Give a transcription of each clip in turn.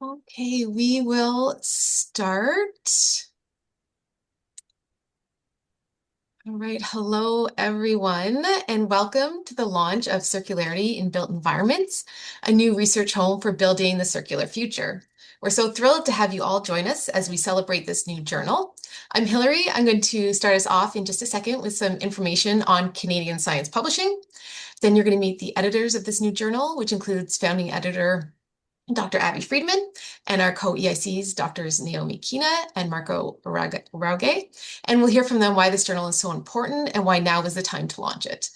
Okay, we will start. All right, hello everyone, and welcome to the launch of Circularity in Built Environments, a new research home for building the circular future. We're so thrilled to have you all join us as we celebrate this new journal. I'm Hillary. I'm going to start us off in just a second with some information on Canadian science publishing. Then you're going to meet the editors of this new journal, which includes founding editor Dr. Abby Friedman, and our co-EICs, Drs. Naomi Kina and Marco Rauge. And we'll hear from them why this journal is so important and why now is the time to launch it.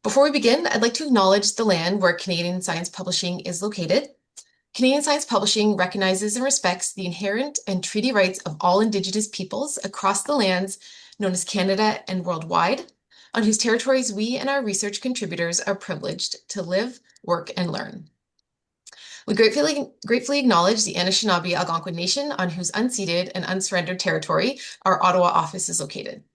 Before we begin, I'd like to acknowledge the land where Canadian Science Publishing is located. Canadian Science Publishing recognizes and respects the inherent and treaty rights of all Indigenous peoples across the lands known as Canada and worldwide, on whose territories we and our research contributors are privileged to live, work, and learn. We gratefully acknowledge the Anishinaabe Algonquin Nation, on whose unceded and unsurrendered territory our Ottawa office is located.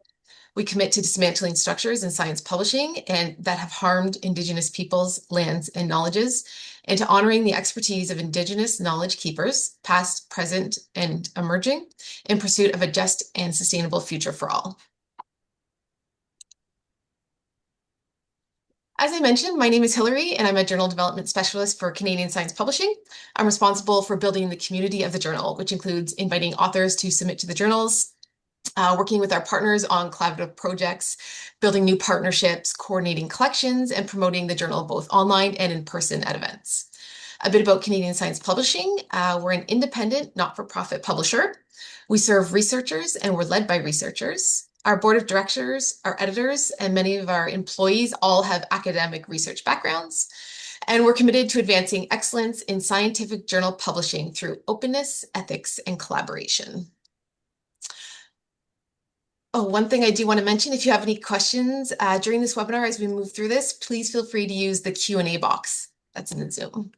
We commit to dismantling structures in science publishing and that have harmed Indigenous peoples, lands, and knowledges, and to honoring the expertise of Indigenous knowledge keepers, past, present, and emerging, in pursuit of a just and sustainable future for all. As I mentioned, my name is Hillary, and I'm a journal development specialist for Canadian Science Publishing. I'm responsible for building the community of the journal, which includes inviting authors to submit to the journals, working with our partners on collaborative projects, building new partnerships, coordinating collections, and promoting the journal both online and in person at events. A bit about Canadian Science Publishing. We're an independent, not-for-profit publisher. We serve researchers and we're led by researchers. Our board of directors, our editors, and many of our employees all have academic research backgrounds. And we're committed to advancing excellence in scientific journal publishing through openness, ethics, and collaboration. Oh, one thing I do want to mention, if you have any questions during this webinar as we move through this, please feel free to use the Q&A box that's in Zoom.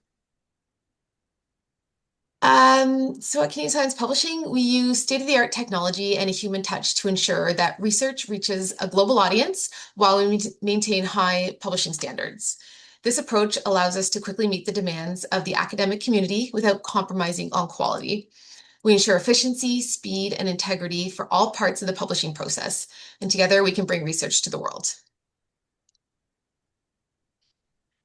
So at Canadian Science Publishing, we use state-of-the-art technology and a human touch to ensure that research reaches a global audience while we maintain high publishing standards. This approach allows us to quickly meet the demands of the academic community without compromising on quality. We ensure efficiency, speed, and integrity for all parts of the publishing process, and together we can bring research to the world.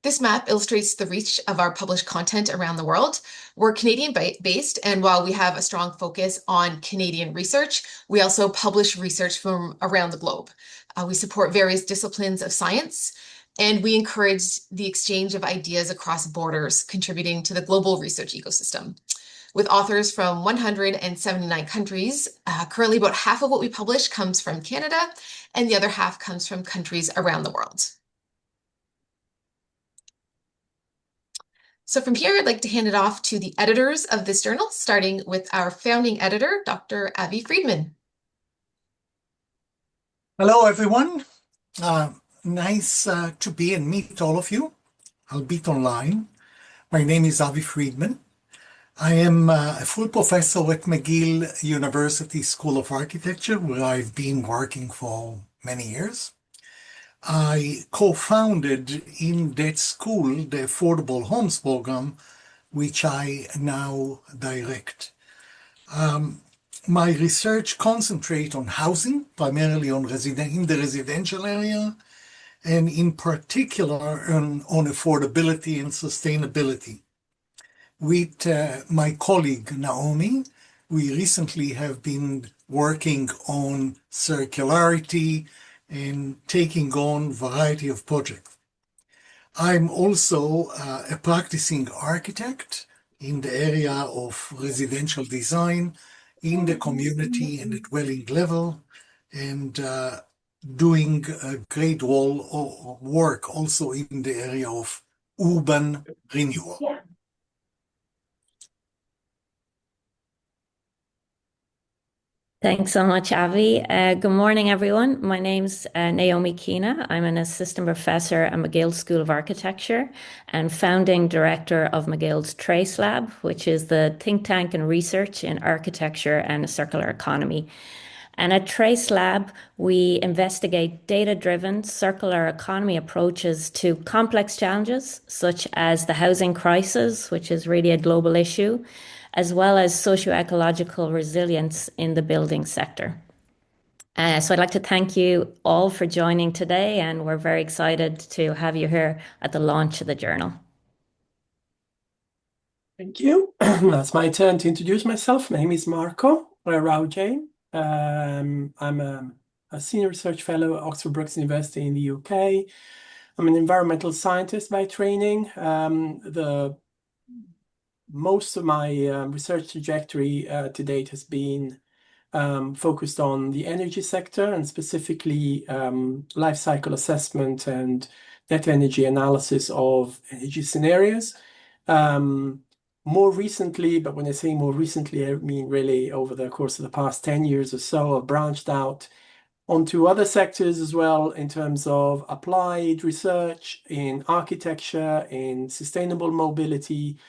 This map illustrates the reach of our published content around the world. We're Canadian-based, and while we have a strong focus on Canadian research, we also publish research from around the globe. We support various disciplines of science, and we encourage the exchange of ideas across borders, contributing to the global research ecosystem. With authors from 179 countries, currently about half of what we publish comes from Canada, and the other half comes from countries around the world. So from here, I'd like to hand it off to the editors of this journal, starting with our founding editor, Dr. Abby Friedman. Hello, everyone. Nice to be and meet all of you, albeit online. My name is Avi Friedman. I am a full professor at McGill University School of Architecture, where I've been working for many years. I co-founded in that school the Affordable Homes Program, which I now direct. My research concentrates on housing, primarily in the residential area, and in particular on affordability and sustainability. With my colleague Naomi, we recently have been working on circularity and taking on a variety of projects. I'm also a practicing architect in the area of residential design in the community and the dwelling level, and doing a great work also in the area of urban renewal. Yeah. Thanks so much, Avi. Good morning, everyone. My name's Naomi Kina. I'm an assistant professor at McGill School of Architecture and founding director of McGill's Trace Lab, which is the think tank and research in architecture and a circular economy. And at Trace Lab, we investigate data-driven circular economy approaches to complex challenges, such as the housing crisis, which is really a global issue, as well as socio-ecological resilience in the building sector. So I'd like to thank you all for joining today, and we're very excited to have you here at the launch of the journal. Thank you. It's my turn to introduce myself. My name is Marco Raujay. I'm a senior research fellow at Oxford Brookes University in the UK. I'm an environmental scientist by training. Most of my research trajectory to date has been focused on the energy sector and specifically life cycle assessment and net energy analysis of energy scenarios. More recently, but when I say more recently, I mean really over the course of the past 10 years or so, I've branched out onto other sectors as well in terms of applied research in architecture, in sustainable mobility,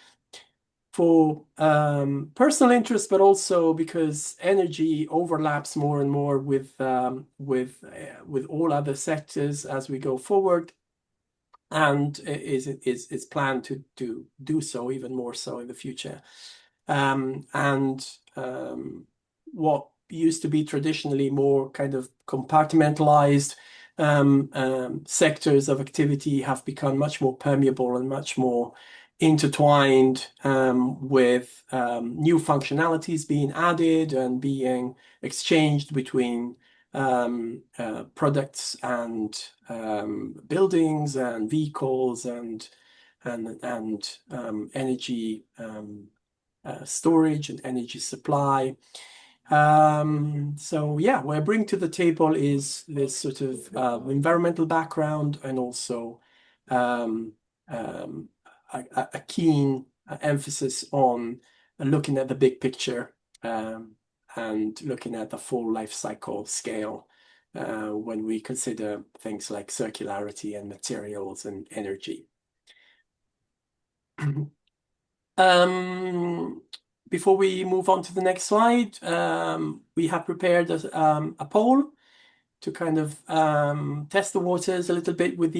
for personal interest, but also because energy overlaps more and more with all other sectors as we go forward, and is planned to do so even more so in the future. What used to be traditionally more kind of compartmentalized sectors of activity have become much more permeable and much more intertwined, with new functionalities being added and being exchanged between products and buildings and vehicles and energy storage and energy supply. So yeah, what I bring to the table is this sort of environmental background and also a keen emphasis on looking at the big picture and looking at the full life cycle scale when we consider things like circularity and materials and energy. Before we move on to the next slide, we have prepared a poll to kind of test the waters a little bit with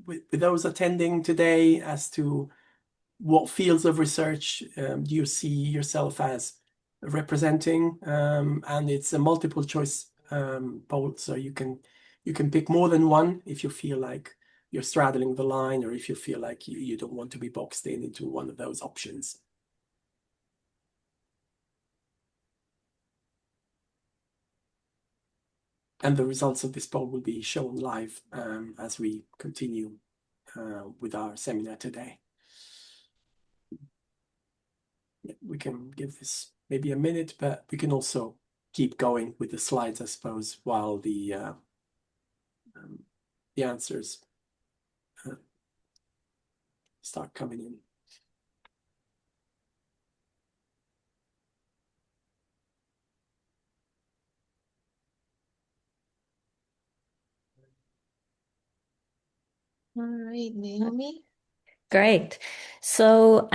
with those attending today as to what fields of research do you see yourself as representing, and it's a multiple choice poll, so you can pick more than one if you feel like you're straddling the line, or if you feel like you don't want to be boxed into one of those options. And the results of this poll will be shown live as we continue with our seminar today. Yeah, we can give this maybe a minute, but we can also keep going with the slides, I suppose, while the answers start coming in. All right, Naomi. Great. So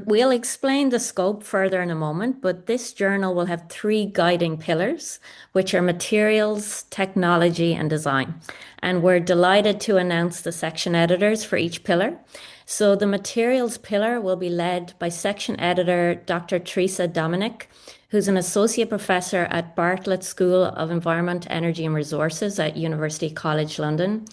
we'll explain the scope further in a moment, but this journal will have three guiding pillars, which are materials, technology, and design. And we're delighted to announce the section editors for each pillar. So the materials pillar will be led by section editor Dr. Teresa Dominic, who's an associate professor at Bartlett School of Environment, Energy and Resources at University College London.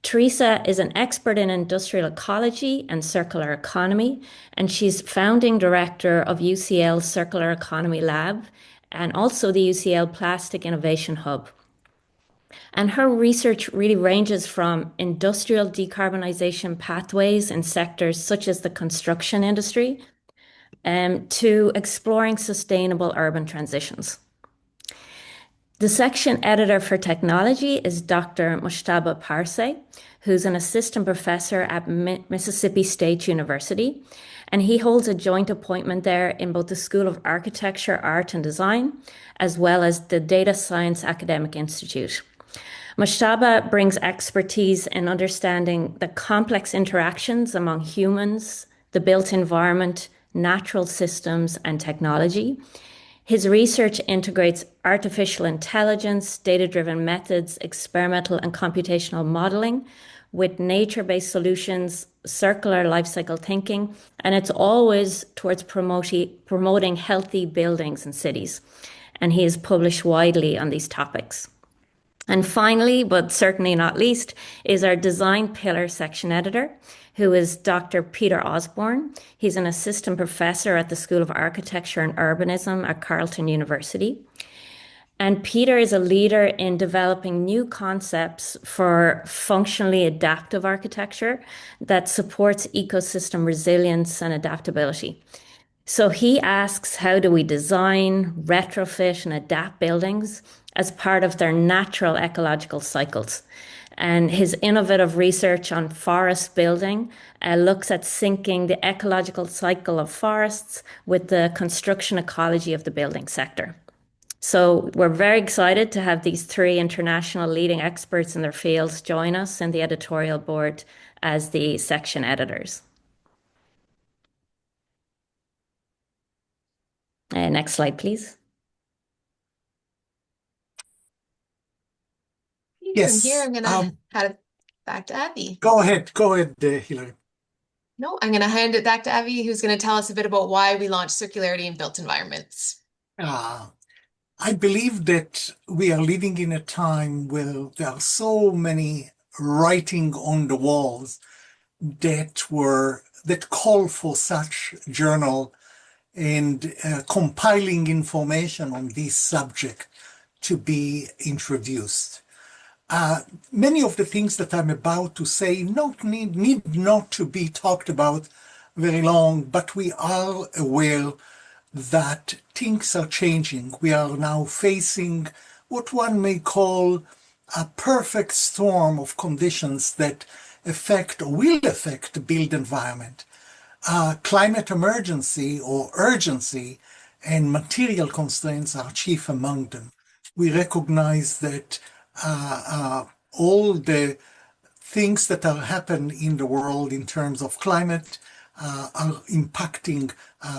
Teresa is an expert in industrial ecology and circular economy, and she's founding director of UCL Circular Economy Lab and also the UCL Plastic Innovation Hub. And her research really ranges from industrial decarbonization pathways in sectors such as the construction industry to exploring sustainable urban transitions. The section editor for technology is Dr. Mojtaba Parse, who's an assistant professor at Mississippi State University, and he holds a joint appointment there in both the School of Architecture, Art and Design, as well as the Data Science Academic Institute. Mojtaba brings expertise in understanding the complex interactions among humans, the built environment, natural systems, and technology. His research integrates artificial intelligence, data-driven methods, experimental and computational modeling with nature-based solutions, circular life cycle thinking, and it's always towards promoting healthy buildings and cities. And he has published widely on these topics. And finally, but certainly not least, is our design pillar section editor, who is Dr. Peter Osborne. He's an assistant professor at the School of Architecture and Urbanism at Carleton University. And Peter is a leader in developing new concepts for functionally adaptive architecture that supports ecosystem resilience and adaptability. So he asks, how do we design, retrofit, and adapt buildings as part of their natural ecological cycles? And his innovative research on forest building looks at syncing the ecological cycle of forests with the construction ecology of the building sector. So we're very excited to have these three international leading experts in their fields join us in the editorial board as the section editors. Next slide, please. From here, Yes. I'm going to hand it back to Abby. Go ahead, Hilary. No, I'm going to hand it back to Abby, who's going to tell us a bit about why we launched Circularity in Built Environments. I believe that we are living in a time where there are so many writing on the walls that call for such journal and compiling information on this subject to be introduced. Many of the things that I'm about to say need not to be talked about very long, but we are aware that things are changing. We are now facing what one may call a perfect storm of conditions that affect or will affect the built environment. Climate emergency or urgency and material constraints are chief among them. We recognize that all the things that are happening in the world in terms of climate are impacting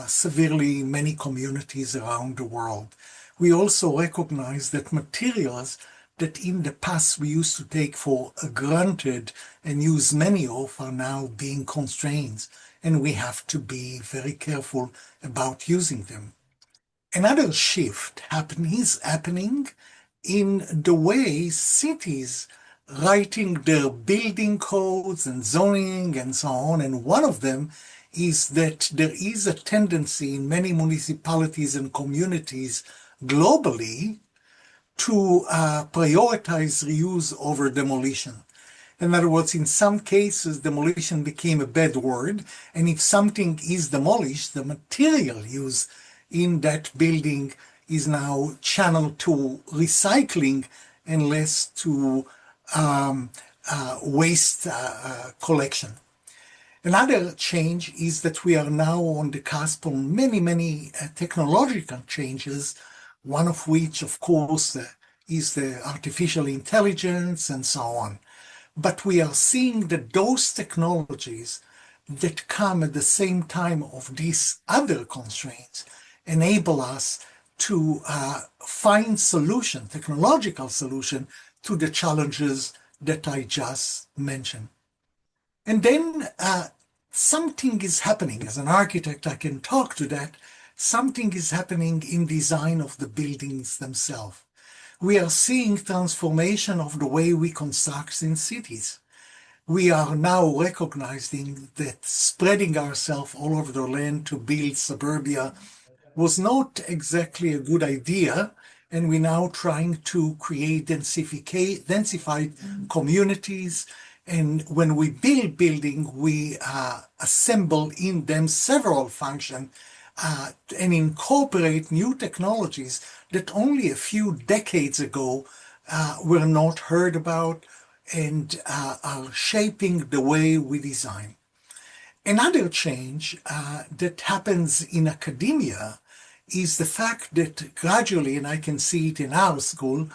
severely many communities around the world. We also recognize that materials that in the past we used to take for granted and use many of are now being constrained, and we have to be very careful about using them. Another shift is happening in the way cities writing their building codes and zoning and so on. And one of them is that there is a tendency in many municipalities and communities globally to prioritize reuse over demolition. In other words, in some cases, demolition became a bad word. And if something is demolished, the material used in that building is now channeled to recycling and less to waste collection. Another change is that we are now on the cusp of many technological changes, one of which, of course, is the artificial intelligence and so on. But we are seeing that those technologies that come at the same time of these other constraints enable us to find technological solution to the challenges that I just mentioned. And then something is happening. As an architect, I can talk to that. Something is happening in design of the buildings themselves. We are seeing transformation of the way we construct in cities. We are now recognizing that spreading ourselves all over the land to build suburbia was not exactly a good idea, and we're now trying to create densified communities. And when we build buildings, we assemble in them several functions and incorporate new technologies that only a few decades ago were not heard about and are shaping the way we design. Another change that happens in academia is the fact that gradually, and I can see it in our school,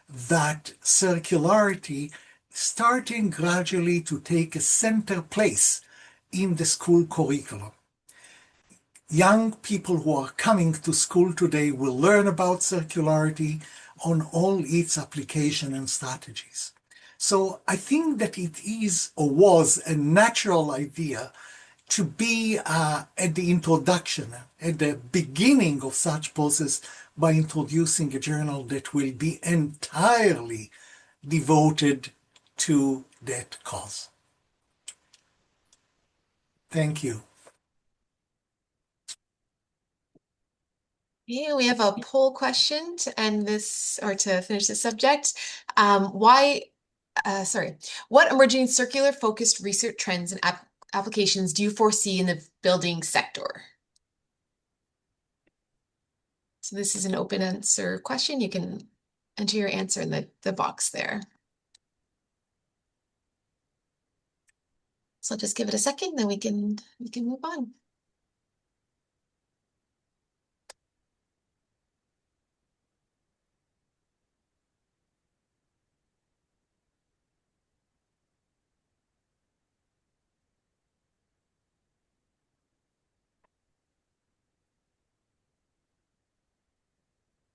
that circularity starting gradually to take a center place in the school curriculum. young people who are coming to school today will learn about circularity on all its application and strategies. So I think that it is or was a natural idea to be at the introduction, at the beginning of such process by introducing a journal that will be entirely devoted to that cause. Thank you. Yeah, we have a poll question to end this or to finish this subject. What emerging circular focused research trends and applications do you foresee in the building sector? So this is an open answer question. You can enter your answer in the box there. So I'll just give it a second, then we can move on.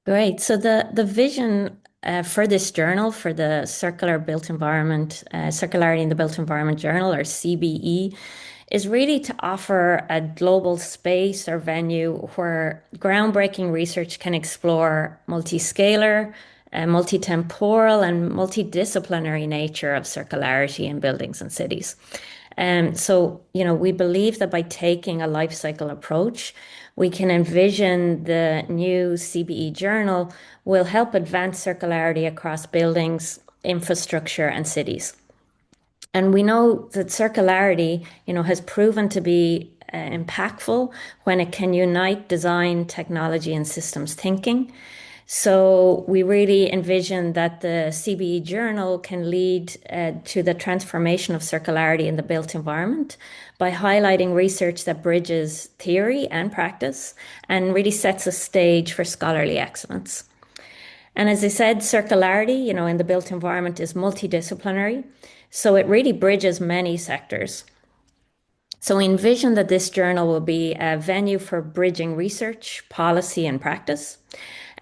Great. So the vision for this journal, for the Circular Built Environment, Circularity in the Built Environment Journal, or CBE, is really to offer a global space or venue where groundbreaking research can explore multi-scalar, multi-temporal, and multidisciplinary nature of circularity in buildings and cities. So, we believe that by taking a life cycle approach, we can envision the new CBE journal will help advance circularity across buildings, infrastructure, and cities. And we know that circularity, has proven to be impactful when it can unite design, technology, and systems thinking. So we really envision that the CBE journal can lead to the transformation of circularity in the built environment by highlighting research that bridges theory and practice and really sets a stage for scholarly excellence. And as I said, circularity, in the built environment is multidisciplinary. So it really bridges many sectors. So we envision that this journal will be a venue for bridging research, policy, and practice.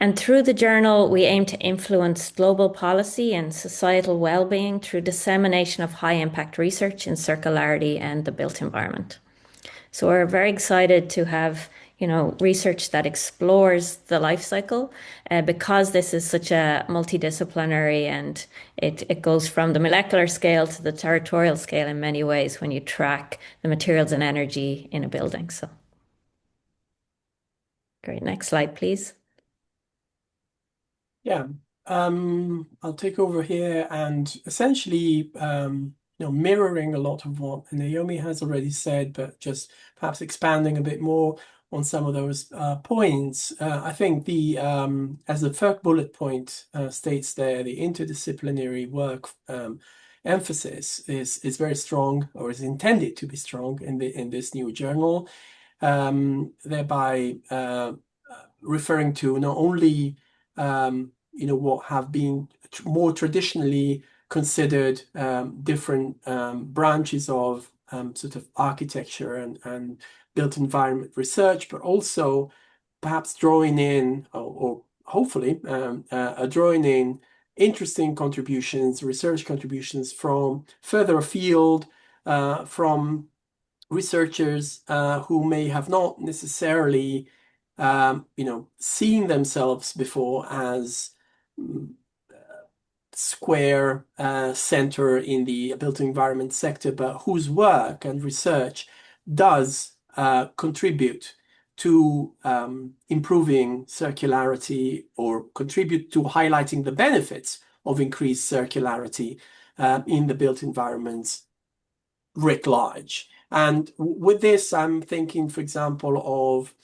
And through the journal, we aim to influence global policy and societal well-being through dissemination of high-impact research in circularity and the built environment. So we're very excited to have, research that explores the life cycle because this is such a multidisciplinary, and it goes from the molecular scale to the territorial scale in many ways when you track the materials and energy in a building. So great. Next slide, please. Yeah, I'll take over here and essentially, mirroring a lot of what Naomi has already said, but just perhaps expanding a bit more on some of those points. I think as the third bullet point states there, the interdisciplinary work emphasis is very strong, or is intended to be strong in this new journal, thereby referring to not only what have been more traditionally considered different branches of sort of architecture and built environment research, but also perhaps drawing in, or hopefully drawing in interesting contributions, research contributions from further afield, from researchers who may have not necessarily seen themselves before as square center in the built environment sector, but whose work and research does contribute to improving circularity, or contribute to highlighting the benefits of increased circularity in the built environments writ large. And with this, I'm thinking, for example, of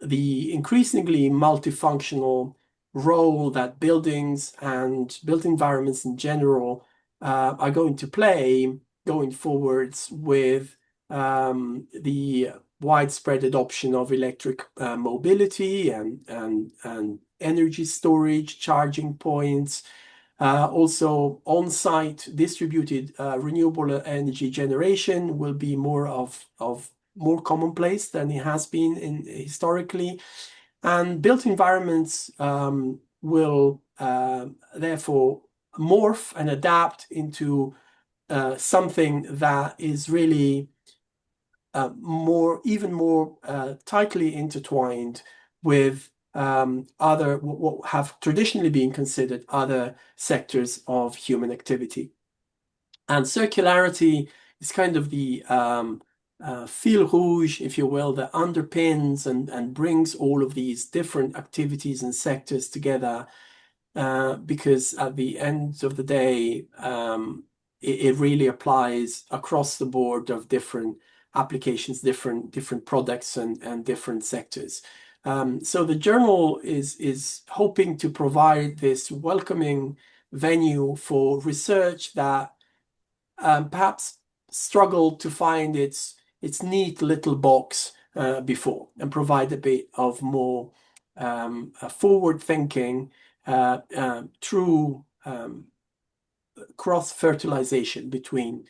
the increasingly multifunctional role that buildings and built environments in general are going to play going forwards with the widespread adoption of electric mobility and energy storage, charging points, also on-site distributed renewable energy generation will be more of more commonplace than it has been historically. And built environments will therefore morph and adapt into something that is really even more tightly intertwined with other what have traditionally been considered other sectors of human activity. And circularity is kind of the fil rouge, if you will, that underpins and brings all of these different activities and sectors together, because at the end of the day, it really applies across the board of different applications, different products and different sectors. So the journal is hoping to provide this welcoming venue for research that perhaps struggled to find its neat little box before, and provide a bit of more forward thinking, true cross-fertilization between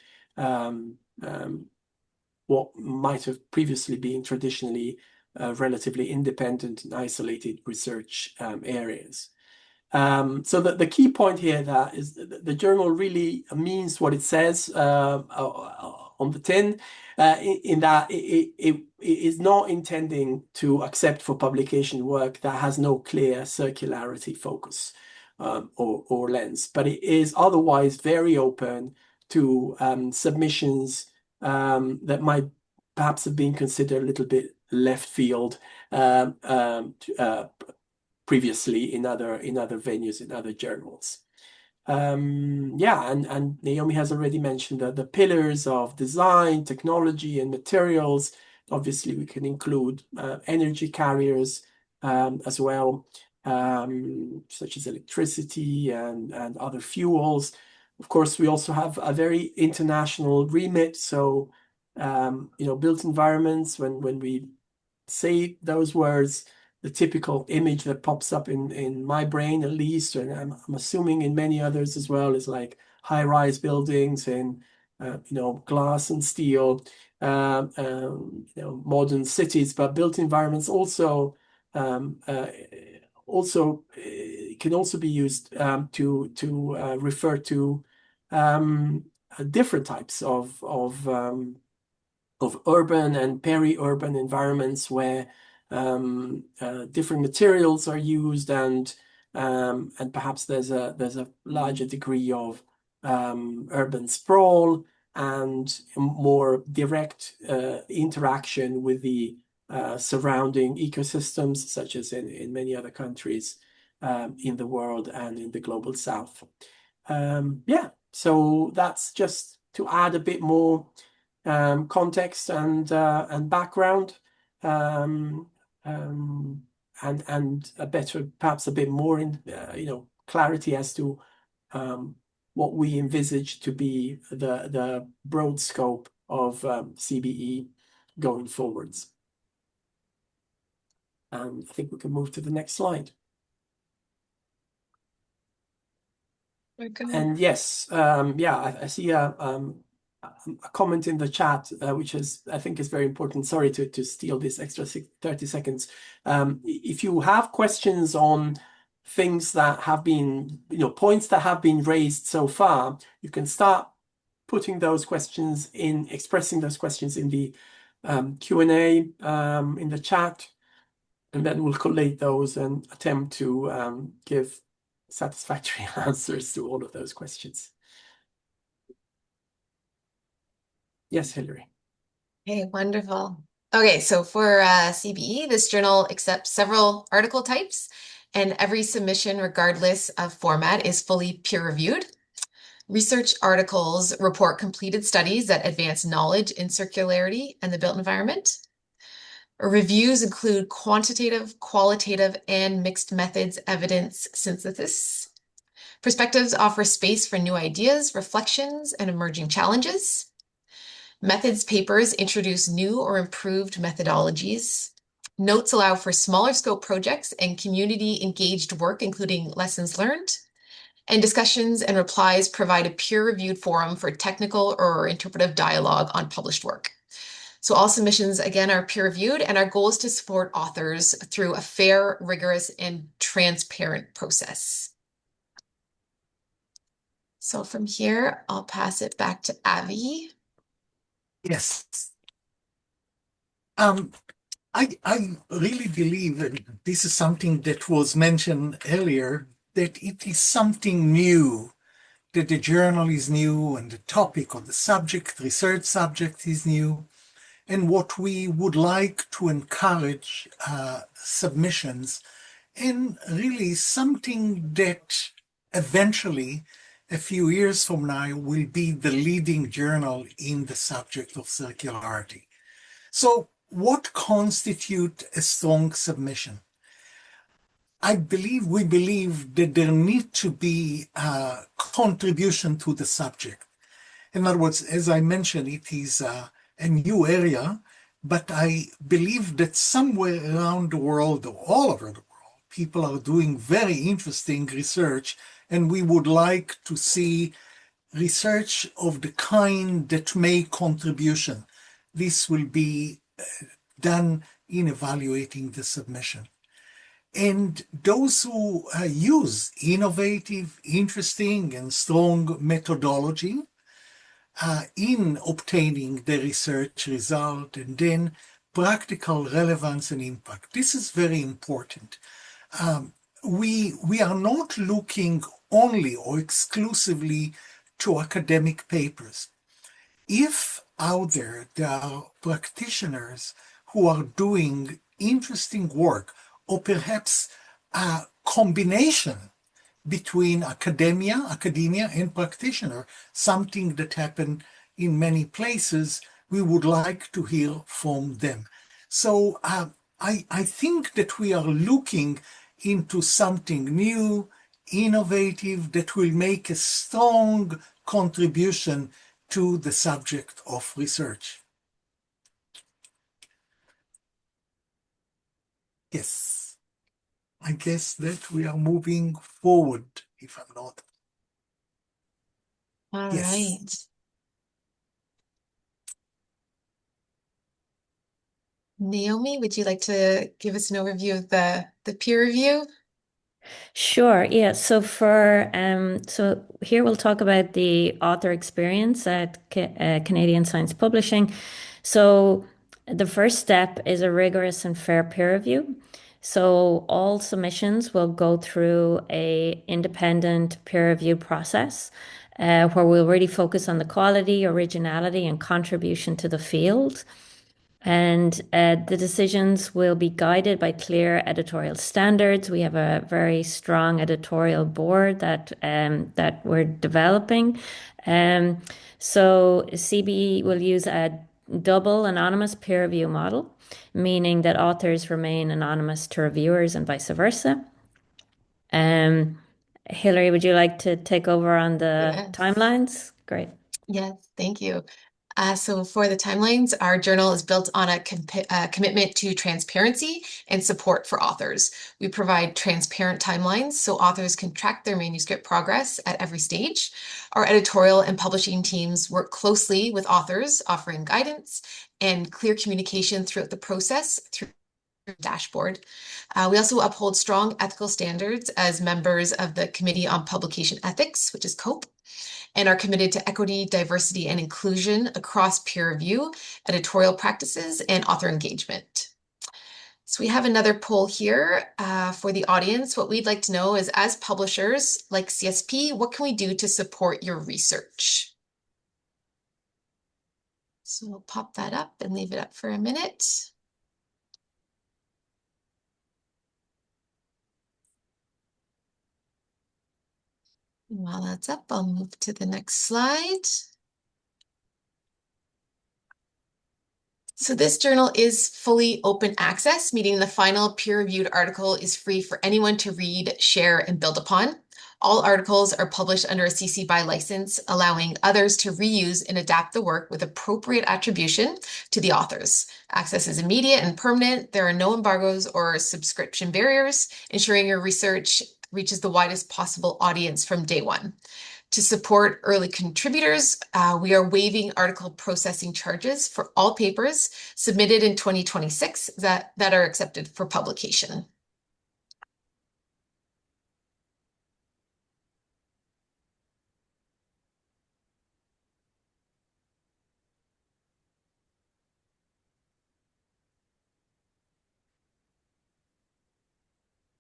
what might have previously been traditionally relatively independent and isolated research areas. So the key point here that is the journal really means what it says on the tin, in that it is not intending to accept for publication work that has no clear circularity focus or lens, but it is otherwise very open to submissions that might perhaps have been considered a little bit left field previously in other venues, in other journals. Yeah, and Naomi has already mentioned that the pillars of design, technology, and materials. Obviously, we can include energy carriers as well, such as electricity and other fuels. Of course, we also have a very international remit. So, built environments, when we say those words, the typical image that pops up in my brain, at least, and I'm assuming in many others as well, is like high-rise buildings and glass and steel, modern cities. But built environments also can also be used to refer to different types of urban and peri-urban environments where different materials are used, and perhaps there's a larger degree of urban sprawl and more direct interaction with the surrounding ecosystems, such as in many other countries in the world and in the global south. Yeah, so that's just to add a bit more context and background, and a better, perhaps a bit more in clarity as to what we envisage to be the broad scope of CBE going forwards. And I think we can move to the next slide. Okay. And yes, yeah, I see a comment in the chat, which I think is very important. Sorry to steal this extra 30 seconds. If you have questions on things that have been, points that have been raised so far, you can start putting those questions in, expressing those questions in the Q&A in the chat, and then we'll collate those and attempt to give satisfactory answers to all of those questions. Yes, Hilary. Okay, wonderful. Okay, so for CBE, this journal accepts several article types, and every submission, regardless of format, is fully peer-reviewed. Research articles report completed studies that advance knowledge in circularity and the built environment. Reviews include quantitative, qualitative, and mixed methods evidence synthesis. Perspectives offer space for new ideas, reflections, and emerging challenges. Methods papers introduce new or improved methodologies. Notes allow for smaller scope projects and community engaged work, including lessons learned. And discussions and replies provide a peer-reviewed forum for technical or interpretive dialogue on published work. So all submissions, again, are peer-reviewed, and our goal is to support authors through a fair, rigorous, and transparent process. So from here, I'll pass it back to Avi. Yes. I really believe, and this is something that was mentioned earlier, that it is something new, that the journal is new and the topic or the subject, research subject is new. And what we would like to encourage submissions, and really something that eventually, a few years from now, will be the leading journal in the subject of circularity. So what constitutes a strong submission? We believe that there needs to be a contribution to the subject. In other words, as I mentioned, it is a new area, but I believe that somewhere around the world, or all over the world, people are doing very interesting research, and we would like to see research of the kind that make contribution. This will be done in evaluating the submission. And those who use innovative, interesting, and strong methodology in obtaining the research result, and then practical relevance and impact. This is very important. We are not looking only or exclusively to academic papers. If out there are practitioners who are doing interesting work, or perhaps a combination between academia and practitioner, something that happened in many places, we would like to hear from them. So I think that we are looking into something new, innovative, that will make a strong contribution to the subject of research. Yes, I guess that we are moving forward, if I'm not. All Yes. right. Naomi, would you like to give us an overview of the peer review? Sure. Yeah. So here we'll talk about the author experience at Canadian Science Publishing. So the first step is a rigorous and fair peer review. So all submissions will go through a independent peer review process, where we'll really focus on the quality, originality, and contribution to the field. And the decisions will be guided by clear editorial standards. We have a very strong editorial board that we're developing. So CBE will use a double anonymous peer review model, meaning that authors remain anonymous to reviewers and vice versa. Hilary, would you like to take over on the Yes. timelines? Great. Yes, thank you. So for the timelines, our journal is built on a commitment to transparency and support for authors. We provide transparent timelines so authors can track their manuscript progress at every stage. Our editorial and publishing teams work closely with authors, offering guidance and clear communication throughout the process through the dashboard. We also uphold strong ethical standards as members of the Committee on Publication Ethics, which is COPE, and are committed to equity, diversity, and inclusion across peer review, editorial practices, and author engagement. So we have another poll here for the audience. What we'd like to know is, as publishers like CSP, what can we do to support your research? So we'll pop that up and leave it up for a minute. And while that's up, I'll move to the next slide. So this journal is fully open access, meaning the final peer-reviewed article is free for anyone to read, share, and build upon. All articles are published under a CC BY license, allowing others to reuse and adapt the work with appropriate attribution to the authors. Access is immediate and permanent. There are no embargoes or subscription barriers, ensuring your research reaches the widest possible audience from day one. To support early contributors, we are waiving article processing charges for all papers submitted in 2026 that are accepted for publication.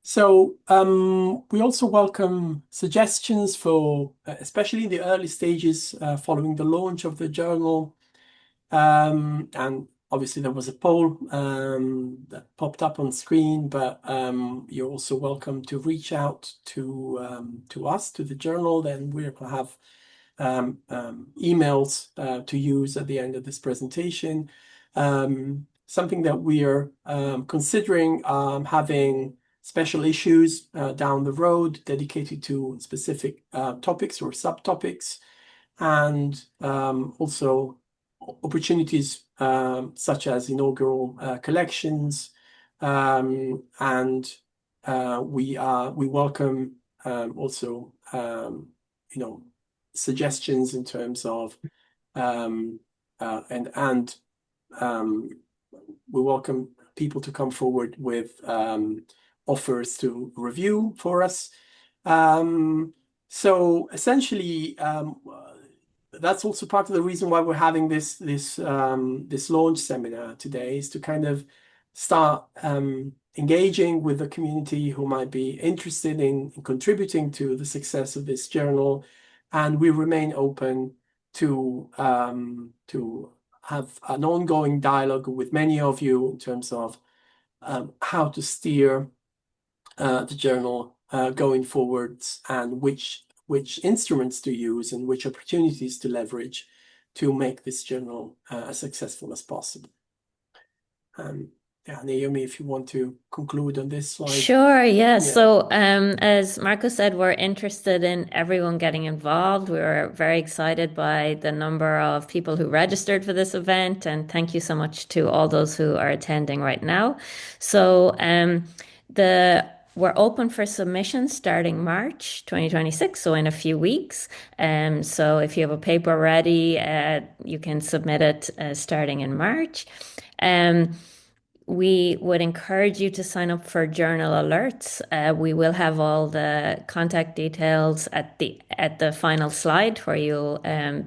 So we also welcome suggestions for, especially in the early stages following the launch of the journal. And obviously there was a poll that popped up on screen, but you're also welcome to reach out to us, to the journal. Then we'll have emails to use at the end of this presentation. Something that we are considering having special issues down the road dedicated to specific topics or subtopics, and also opportunities such as inaugural collections, and we welcome also suggestions in terms of and we welcome people to come forward with offers to review for us. So essentially, that's also part of the reason why we're having this launch seminar today, is to kind of start engaging with the community who might be interested in contributing to the success of this journal, and we remain open to have an ongoing dialogue with many of you in terms of how to steer the journal going forwards, and which instruments to use and which opportunities to leverage to make this journal as successful as possible. Yeah, Naomi, if you want to conclude on this slide. Sure, yeah. Yeah. So, as Marco said, we're interested in everyone getting involved. We were very excited by the number of people who registered for this event, and thank you so much to all those who are attending right now. So, we're open for submissions starting March 2026, so in a few weeks. So if you have a paper ready, you can submit it starting in March. We would encourage you to sign up for journal alerts. We will have all the contact details at the final slide, where you'll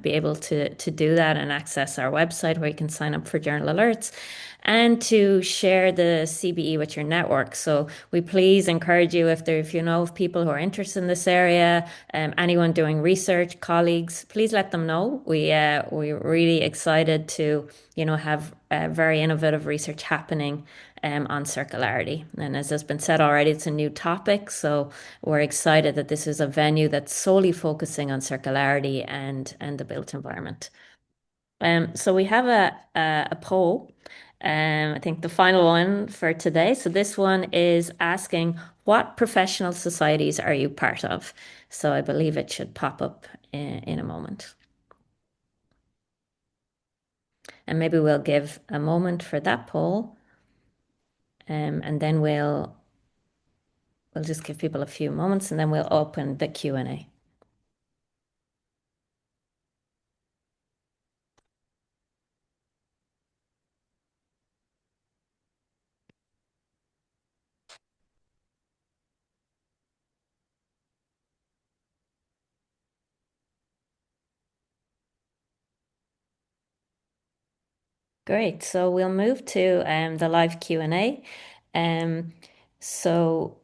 be able to do that and access our website where you can sign up for journal alerts, and to share the CBE with your network. So we please encourage you, if you know of people who are interested in this area, anyone doing research, colleagues, please let them know. We're really excited to have very innovative research happening on circularity. And as has been said already, it's a new topic, so we're excited that this is a venue that's solely focusing on circularity and the built environment. So we have a poll. I think the final one for today. So this one is asking, what professional societies are you part of? So I believe it should pop up in a moment. And maybe we'll give a moment for that poll. And then we'll just give people a few moments, and then we'll open the Q&A. Great. So we'll move to the live Q&A. So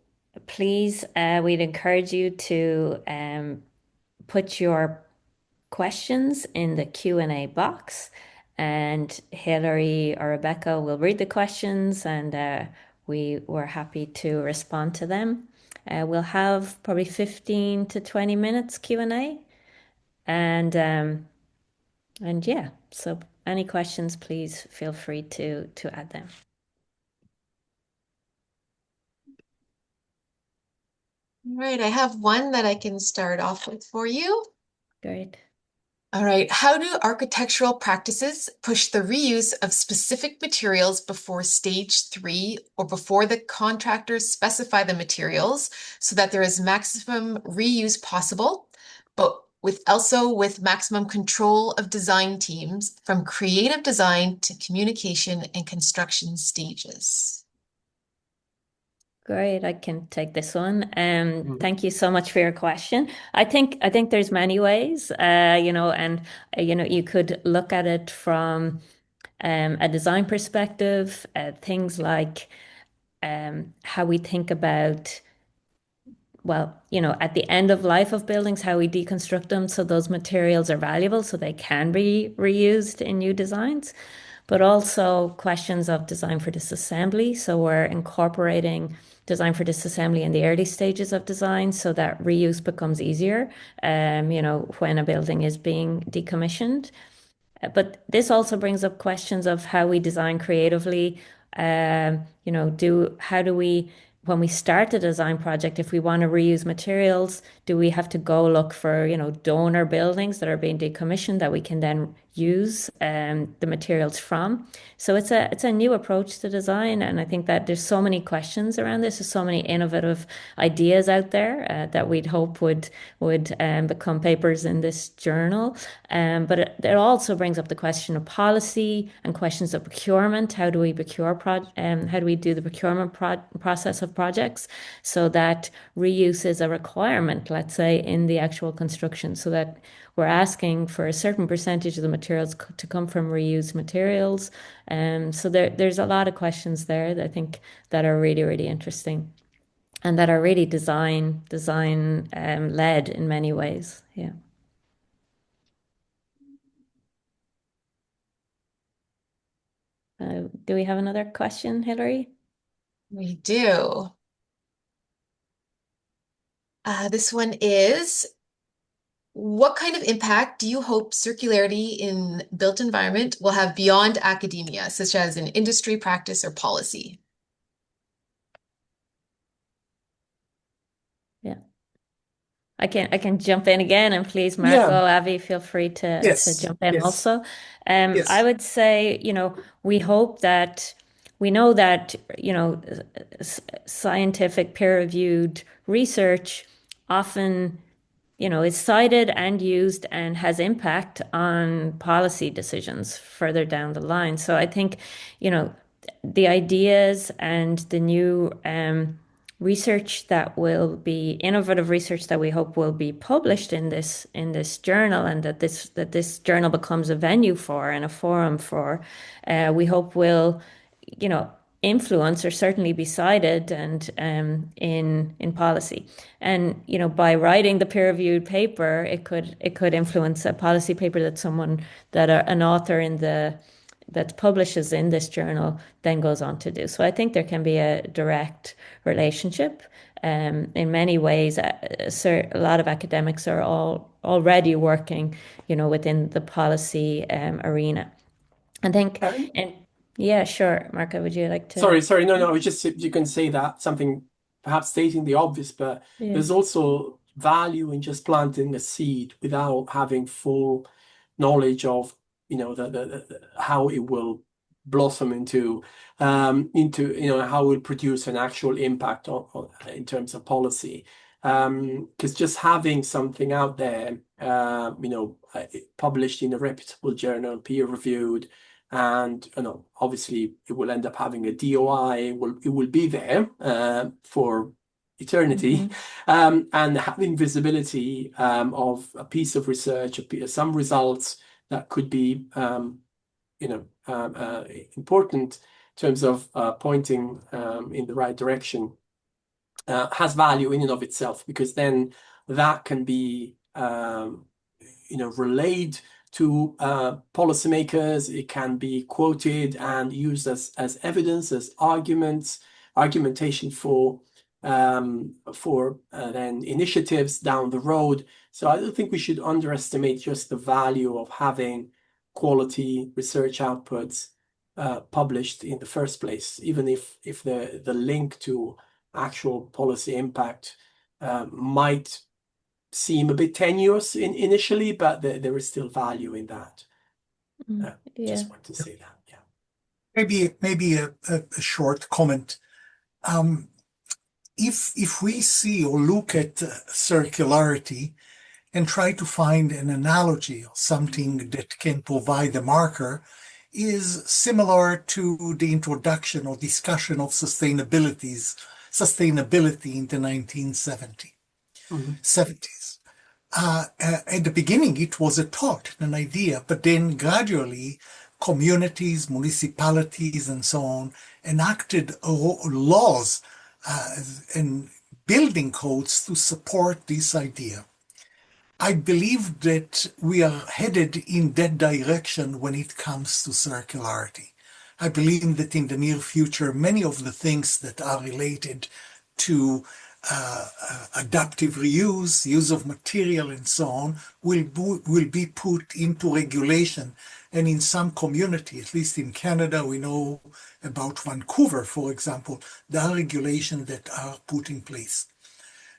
please, we'd encourage you to put your questions in the Q&A box, and Hilary or Rebecca will read the questions, and we were happy to respond to them. We'll have probably 15 to 20 minutes Q&A, and yeah, so any questions, please feel free to add them. All right, I have one that I can start off with for you. Great. All right, how do architectural practices push the reuse of specific materials before stage 3 or before the contractors specify the materials so that there is maximum reuse possible, but with maximum control of design teams from creative design to communication and construction stages. Great, I can take this one. Thank you so much for your question. I think there's many ways, and you could look at it from a design perspective, things like how we think about, well, at the end of life of buildings, how we deconstruct them so those materials are valuable, so they can be reused in new designs, but also questions of design for disassembly. So we're incorporating design for disassembly in the early stages of design so that reuse becomes easier, when a building is being decommissioned. But this also brings up questions of how we design creatively. How do we, when we start a design project, if we want to reuse materials, do we have to go look for, donor buildings that are being decommissioned that we can then use the materials from? So it's a new approach to design, and I think that there's so many questions around this. There's so many innovative ideas out there that we'd hope would become papers in this journal. But it also brings up the question of policy and questions of procurement. How do we how do we do the procurement process of projects so that reuse is a requirement, let's say, in the actual construction, so that we're asking for a certain percentage of the materials to come from reused materials. So there's a lot of questions there that I think that are really, really interesting and that are really design led in many ways. Yeah. Do we have another question, Hilary? We do. This one is, what kind of impact do you hope circularity in built environment will have beyond academia, such as in industry, practice, or policy? Yeah. I can jump in again, and please, Marco, Yeah. Avi, feel free to Yes, jump in Yes. also. I yes. would say, we hope that we know that, scientific peer-reviewed research often, is cited and used and has impact on policy decisions further down the line. So I think, the ideas and the new research that will be innovative research that we hope will be published in this journal, and that this journal becomes a venue for and a forum for, we hope will, influence or certainly be cited and in policy. And by writing the peer-reviewed paper, it could influence a policy paper an author that publishes in this journal then goes on to do. So I think there can be a direct relationship. In many ways, a lot of academics are already working, within the policy arena. I think, Um, and yeah, sure, Marco, would you like to? sorry. No. I was just, you can say that something, perhaps stating the obvious, but Yeah. there's also value in just planting a seed without having full knowledge of, how it will blossom into how it will produce an actual impact in terms of policy. Because just having something out there, published in a reputable journal, peer reviewed, and obviously it will end up having a DOI. It will be there for eternity, and having visibility of a piece of research, some results that could be important in terms of pointing in the right direction, has value in and of itself, because then that can be relayed to policymakers. It can be quoted and used as evidence, as argumentation for then initiatives down the road. So I don't think we should underestimate just the value of having quality research outputs published in the first place, even if the link to actual policy impact might seem a bit tenuous initially, but there is still value in that. Yeah. Just want to say that. Yeah. Maybe a short comment. If we see or look at circularity and try to find an analogy or something that can provide a marker is similar to the introduction or discussion of sustainability in the 1970s. Mhm. 70s. At the beginning, it was a thought, an idea, but then gradually communities, municipalities, and so on enacted laws and building codes to support this idea. I believe that we are headed in that direction when it comes to circularity. I believe that in the near future, many of the things that are related to adaptive reuse, use of material, and so on, will be put into regulation. And in some community, at least in Canada, we know about Vancouver, for example, there are regulations that are put in place.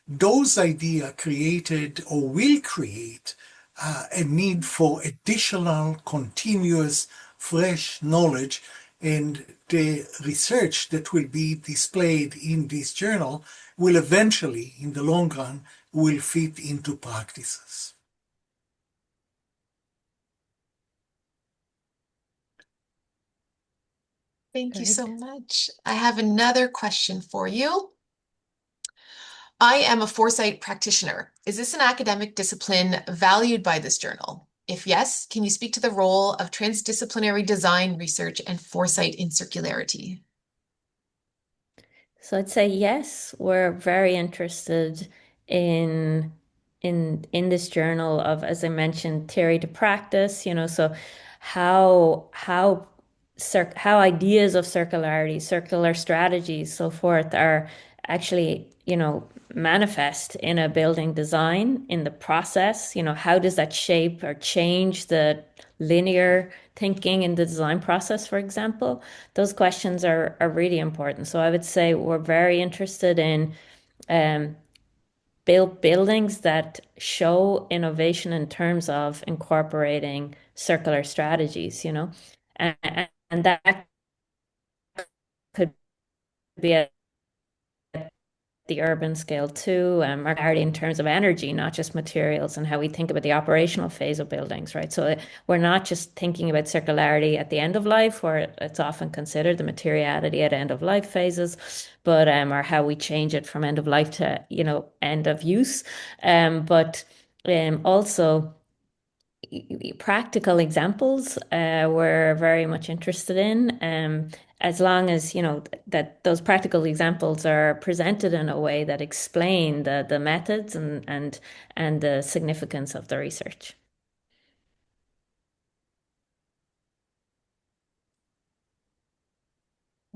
Those ideas created or will create a need for additional, continuous, fresh knowledge, and the research that will be displayed in this journal will eventually, in the long run, will fit into practices. Thank you so Great. much. I have another question for you. I am a foresight practitioner. Is this an academic discipline valued by this journal? If yes, can you speak to the role of transdisciplinary design research and foresight in circularity? So I'd say yes, we're very interested in in this journal of, as I mentioned, theory to practice, so how ideas of circularity, circular strategies, so forth are actually, manifest in a building design in the process. How does that shape or change the linear thinking in the design process, for example? Those questions are really important. So I would say we're very interested in buildings that show innovation in terms of incorporating circular strategies, and that could be at the urban scale too, or clarity in terms of energy, not just materials, and how we think about the operational phase of buildings, right? So we're not just thinking about circularity at the end of life, where it's often considered the materiality at end of life phases, but or how we change it from end of life to end of use, but also practical examples we're very much interested in, as long as that those practical examples are presented in a way that explain the methods and the significance of the research.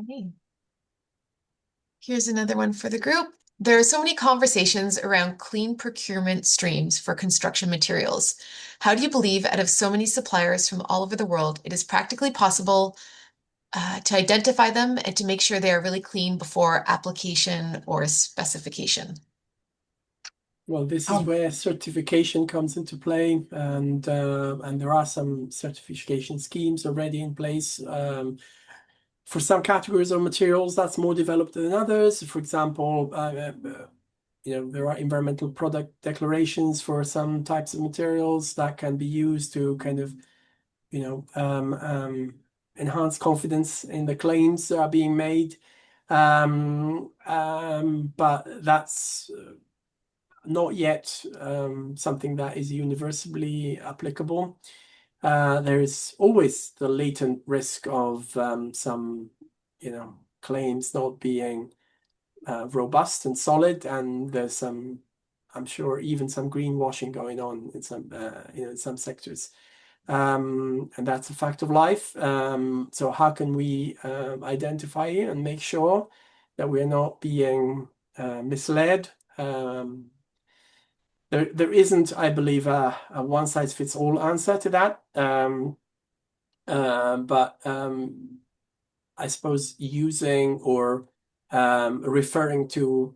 Okay. Here's another one for the group. There are so many conversations around clean procurement streams for construction materials. How do you believe, out of so many suppliers from all over the world, it is practically possible to identify them and to make sure they are really clean before application or specification? Well, this is Um, where certification comes into play, and there are some certification schemes already in place. For some categories of materials, that's more developed than others. For example, there are environmental product declarations for some types of materials that can be used to kind of, enhance confidence in the claims that are being made. But that's not yet something that is universally applicable. There is always the latent risk of some, claims not being robust and solid, and there's some, I'm sure, even some greenwashing going on in some sectors. And that's a fact of life. So how can we identify it and make sure that we're not being misled? There isn't, I believe, a one-size-fits-all answer to that. But I suppose using or referring to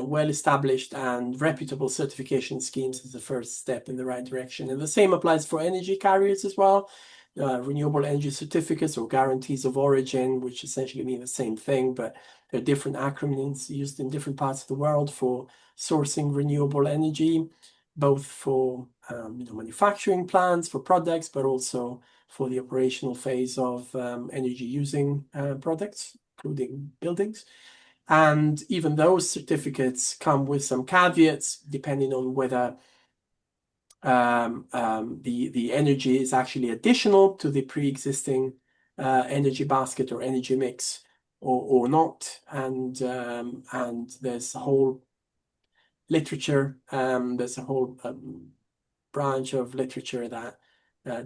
well-established and reputable certification schemes is the first step in the right direction. And the same applies for energy carriers as well. renewable energy certificates or guarantees of origin, which essentially mean the same thing, but there are different acronyms used in different parts of the world for sourcing renewable energy, both for manufacturing plants, for products, but also for the operational phase of energy using products, including buildings. And even those certificates come with some caveats, depending on whether the energy is actually additional to the pre-existing energy basket or energy mix or not. And there's a whole literature, there's a whole branch of literature that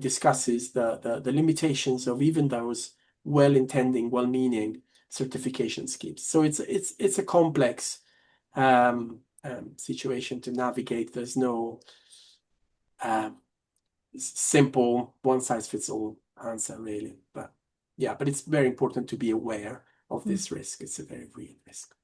discusses the limitations of even those well-intending, well-meaning certification schemes. So it's a complex situation to navigate. There's no simple one-size-fits-all answer, really. But yeah, but it's very important to be aware of this risk. It's a very real risk.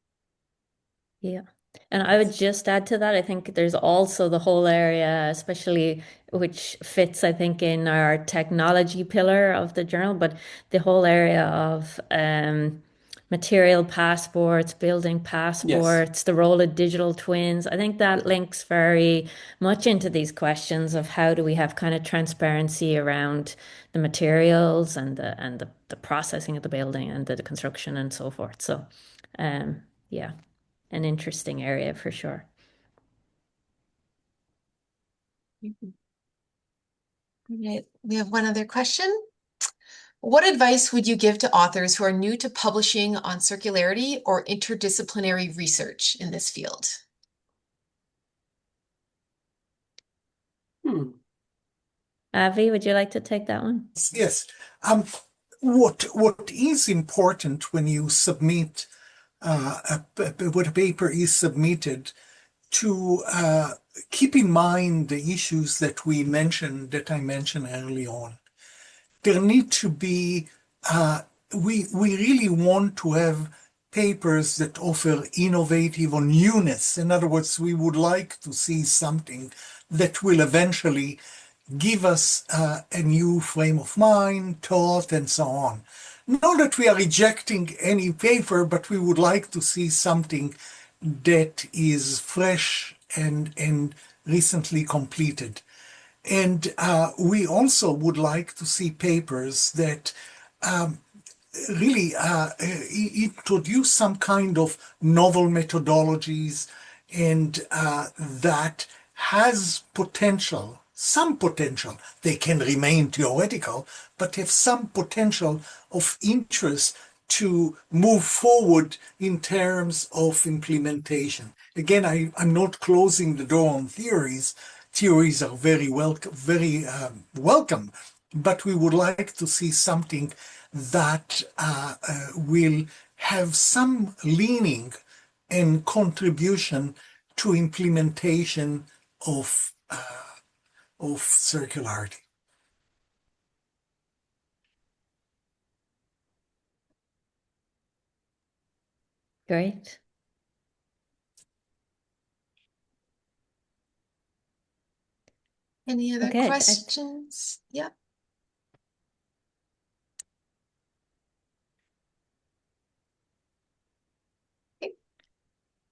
Yeah. And I would just add to that, I think there's also the whole area, especially which fits, I think, in our technology pillar of the journal, but the whole area of material passports, building Yes. passports, the role of digital twins. I think that links very much into these questions of how do we have kind of transparency around the materials and the processing of the building and the construction and so forth. So yeah, an interesting area for sure. Right. We have one other question. What advice would you give to authors who are new to publishing on circularity or interdisciplinary research in this field? Avi, would you like to take that one? Yes. What is important when you submit when a paper is submitted to keep in mind the issues that I mentioned early on. There need to be we really want to have papers that offer innovative or newness. In other words, we would like to see something that will eventually give us a new frame of mind, thought, and so on. Not that we are rejecting any paper, but we would like to see something that is fresh and recently completed. And we also would like to see papers that really introduce some kind of novel methodologies and that has potential, some potential. They can remain theoretical, but have some potential of interest to move forward in terms of implementation. Again, I'm not closing the door on theories. Theories are very welcome, but we would like to see something that will have some leaning and contribution to implementation of circularity. Great. Any other Okay. questions? Yep.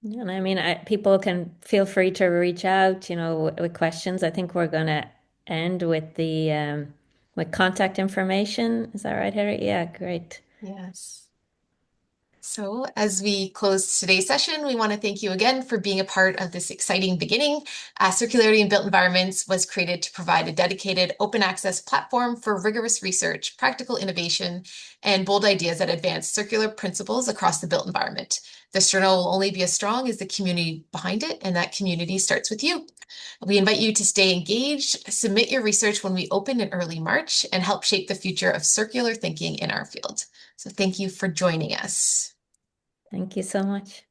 Yeah, and I mean, people can feel free to reach out, with questions. I think we're gonna end with the with contact information. Is that right, Harry? Yeah, great. Yes. So, as we close today's session, we want to thank you again for being a part of this exciting beginning. Circularity in Built Environments was created to provide a dedicated open access platform for rigorous research, practical innovation, and bold ideas that advance circular principles across the built environment. This journal will only be as strong as the community behind it, and that community starts with you. We invite you to stay engaged, submit your research when we open in early March, and help shape the future of circular thinking in our field. So thank you for joining us. Thank you so much.